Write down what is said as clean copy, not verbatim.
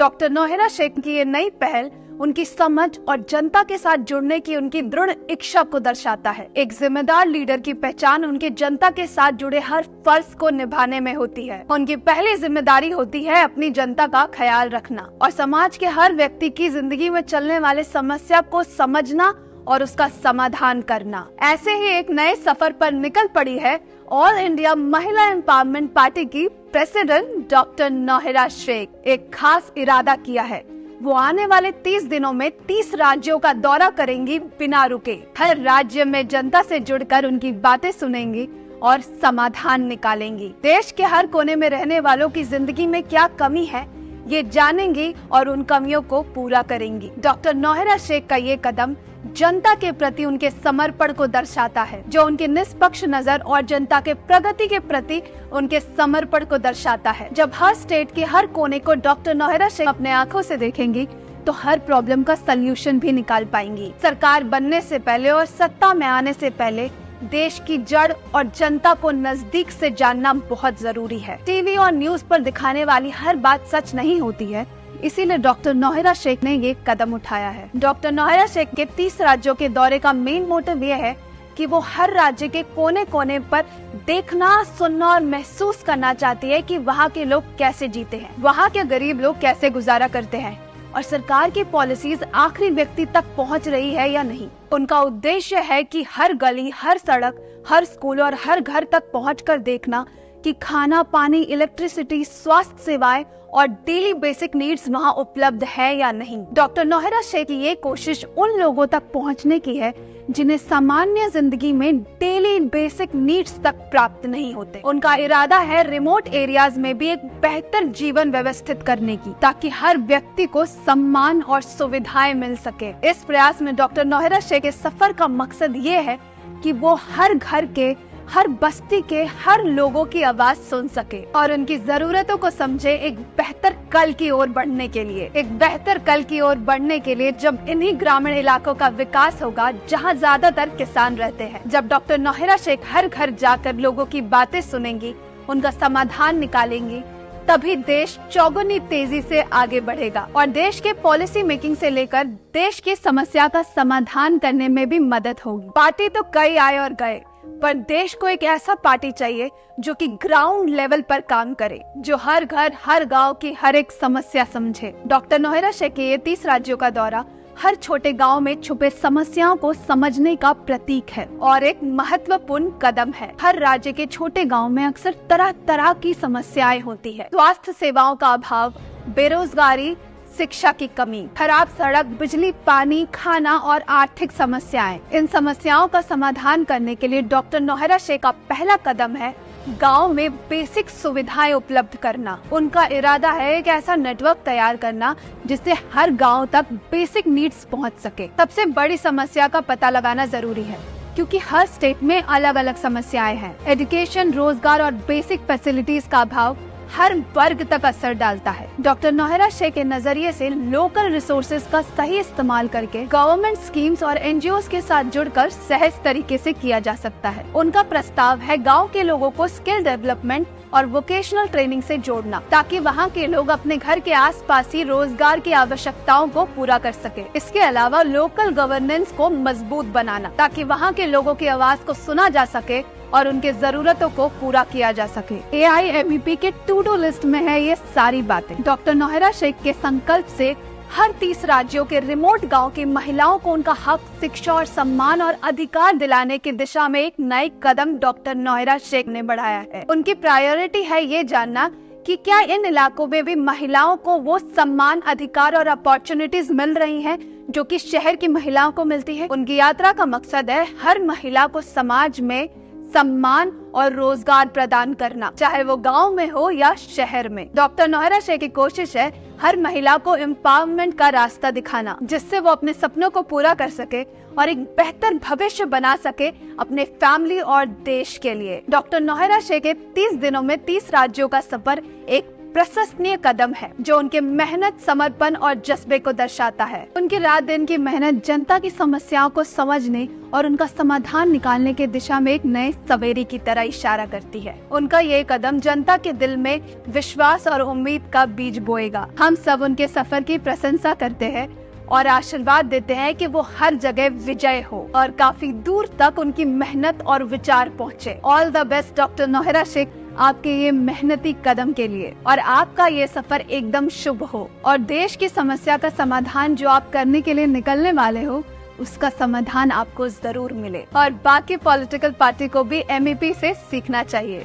Doctor Nauhra Sheikh की ये नई पहल उनकी समझ और जनता के साथ जुड़ने की उनकी दृढ़ इच्छा को दर्शाता है। एक जिम्मेदार लीडर की पहचान उनके जनता के साथ जुड़े हर फर्ज को निभाने में होती है। उनकी पहली जिम्मेदारी होती है अपनी जनता का ख्याल रखना और समाज के हर व्यक्ति की जिंदगी में चलने वाले समस्या को समझना और उसका समाधान करना। ऐसे ही एक नए सफर पर निकल पड़ी है ऑल इंडिया महिला एम्पावरमेंट पार्टी की प्रेसिडेंट डॉक्टर नौहरा शेख। एक खास इरादा किया है, वो आने वाले 30 दिनों में 30 राज्यों का दौरा करेंगी बिना रुके। हर राज्य में जनता से जुड़कर उनकी बातें सुनेंगी और समाधान निकालेंगी। देश के हर कोने में रहने वालों की जिंदगी में क्या कमी है ये जानेंगी और उन कमियों को पूरा करेंगी। डॉक्टर नौहरा शेख का ये कदम जनता के प्रति उनके समर्पण को दर्शाता है, जो उनके निष्पक्ष नजर और जनता के प्रगति के प्रति उनके समर्पण को दर्शाता है। जब हर स्टेट के हर कोने को डॉक्टर नौहरा शेख अपने आंखों से देखेंगी तो हर प्रॉब्लम का सलूशन भी निकाल पाएंगी। सरकार बनने से पहले और सत्ता में आने से पहले देश की जड़ और जनता को नजदीक से जानना बहुत जरूरी है। टीवी और न्यूज पर दिखाने वाली हर बात सच नहीं होती है, इसीलिए डॉक्टर नौहरा शेख ने ये कदम उठाया है। डॉक्टर नौहरा शेख के 30 राज्यों के दौरे का मेन मोटिव ये है कि वो हर राज्य के कोने कोने पर देखना, सुनना और महसूस करना चाहती है कि वहाँ के लोग कैसे जीते हैं, वहाँ के गरीब लोग कैसे गुजारा करते हैं और सरकार की पॉलिसीज आखिरी व्यक्ति तक पहुँच रही है या नहीं। उनका उद्देश्य है कि हर गली, हर सड़क, हर स्कूल और हर घर तक पहुँचकर देखना कि खाना, पानी, इलेक्ट्रिसिटी, स्वास्थ्य सेवाएं और डेली बेसिक नीड्स वहाँ उपलब्ध है या नहीं। डॉक्टर नौहरा शेख की ये कोशिश उन लोगों तक पहुँचने की है जिन्हें सामान्य जिंदगी में डेली बेसिक नीड्स तक प्राप्त नहीं होते। उनका इरादा है रिमोट एरियाज में भी एक बेहतर जीवन व्यवस्थित करने की, ताकि हर व्यक्ति को सम्मान और सुविधाएं मिल सके। इस प्रयास में डॉक्टर नौहरा शेख के सफर का मकसद ये है कि वो हर घर के, हर बस्ती के हर लोगों की आवाज सुन सके और उनकी जरूरतों को समझे। एक बेहतर कल की ओर बढ़ने के लिए जब इन्हीं ग्रामीण इलाकों का विकास होगा जहां ज्यादातर किसान रहते हैं, जब डॉक्टर नौहरा शेख हर घर जाकर लोगों की बातें सुनेंगी, उनका समाधान निकालेंगी, तभी देश चौगुनी तेजी से आगे बढ़ेगा और देश के पॉलिसी मेकिंग से लेकर देश की समस्या का समाधान करने में भी मदद होगी। पार्टी तो कई आए और गए, पर देश को एक ऐसा पार्टी चाहिए जो कि ग्राउंड लेवल पर काम करे, जो हर घर, हर गांव की हर एक समस्या समझे। डॉक्टर नौहरा शेख के ये 30 राज्यों का दौरा हर छोटे गांव में छुपे समस्याओं को समझने का प्रतीक है और एक महत्वपूर्ण कदम है। हर राज्य के छोटे गांव में अक्सर तरह तरह की समस्याएं होती है। स्वास्थ्य सेवाओं का अभाव, बेरोजगारी, शिक्षा की कमी, खराब सड़क, बिजली, पानी, खाना और आर्थिक समस्याएं। इन समस्याओं का समाधान करने के लिए डॉक्टर नौहरा शेख का पहला कदम है गांव में बेसिक सुविधाएं उपलब्ध करना। उनका इरादा है एक ऐसा नेटवर्क तैयार करना जिससे हर गांव तक बेसिक नीड्स पहुंच सके। सबसे बड़ी समस्या का पता लगाना जरूरी है, क्योंकि हर स्टेट में अलग अलग समस्याएं हैं। एजुकेशन, रोजगार और बेसिक फैसिलिटीज का अभाव हर वर्ग तक असर डालता है। डॉक्टर नौहरा शेख के नजरिए से लोकल रिसोर्सेज का सही इस्तेमाल करके गवर्नमेंट स्कीम्स और एनजीओ के साथ जुड़कर सहज तरीके से किया जा सकता है। उनका प्रस्ताव है गांव के लोगों को स्किल डेवलपमेंट और वोकेशनल ट्रेनिंग से जोड़ना, ताकि वहां के लोग अपने घर के आसपास ही रोजगार की आवश्यकताओं को पूरा कर सके। इसके अलावा लोकल गवर्नेंस को मजबूत बनाना, ताकि वहां के लोगों की आवाज को सुना जा सके और उनके जरूरतों को पूरा किया जा सके। AIMEP के टू डू लिस्ट में है ये सारी बातें। डॉक्टर नौहरा शेख के संकल्प से हर 30 राज्यों के रिमोट गांव की महिलाओं को उनका हक, शिक्षा और सम्मान और अधिकार दिलाने की दिशा में एक नए कदम डॉक्टर नौहरा शेख ने बढ़ाया है। उनकी प्रायोरिटी है ये जानना कि क्या इन इलाकों में भी महिलाओं को वो सम्मान, अधिकार और अपॉर्चुनिटीज मिल रही हैं जो कि शहर की महिलाओं को मिलती है। उनकी यात्रा का मकसद है हर महिला को समाज में सम्मान और रोजगार प्रदान करना, चाहे वो गांव में हो या शहर में। डॉक्टर नौहरा शेख की कोशिश है हर महिला को एम्पावरमेंट का रास्ता दिखाना, जिससे वो अपने सपनों को पूरा कर सके और एक बेहतर भविष्य बना सके अपने फैमिली और देश के लिए। डॉक्टर नौहरा शेख के 30 दिनों में 30 राज्यों का सफर एक प्रशंसनीय कदम है जो उनके मेहनत, समर्पण और जज्बे को दर्शाता है। उनकी रात दिन की मेहनत जनता की समस्याओं को समझने और उनका समाधान निकालने की दिशा में एक नए सवेरे की तरह इशारा करती है। उनका ये कदम जनता के दिल में विश्वास और उम्मीद का बीज बोएगा। हम सब उनके सफर की प्रशंसा करते हैं और आशीर्वाद देते हैं कि वो हर जगह विजय हो और काफी दूर तक उनकी मेहनत और विचार पहुँचे। All the best doctor Nauhra Sheikh, आपके ये मेहनती कदम के लिए, और आपका ये सफर एकदम शुभ हो और देश की समस्या का समाधान जो आप करने के लिए निकलने वाले हो उसका समाधान आपको जरूर मिले। और बाकी पॉलिटिकल पार्टी को भी MEP से सीखना चाहिए।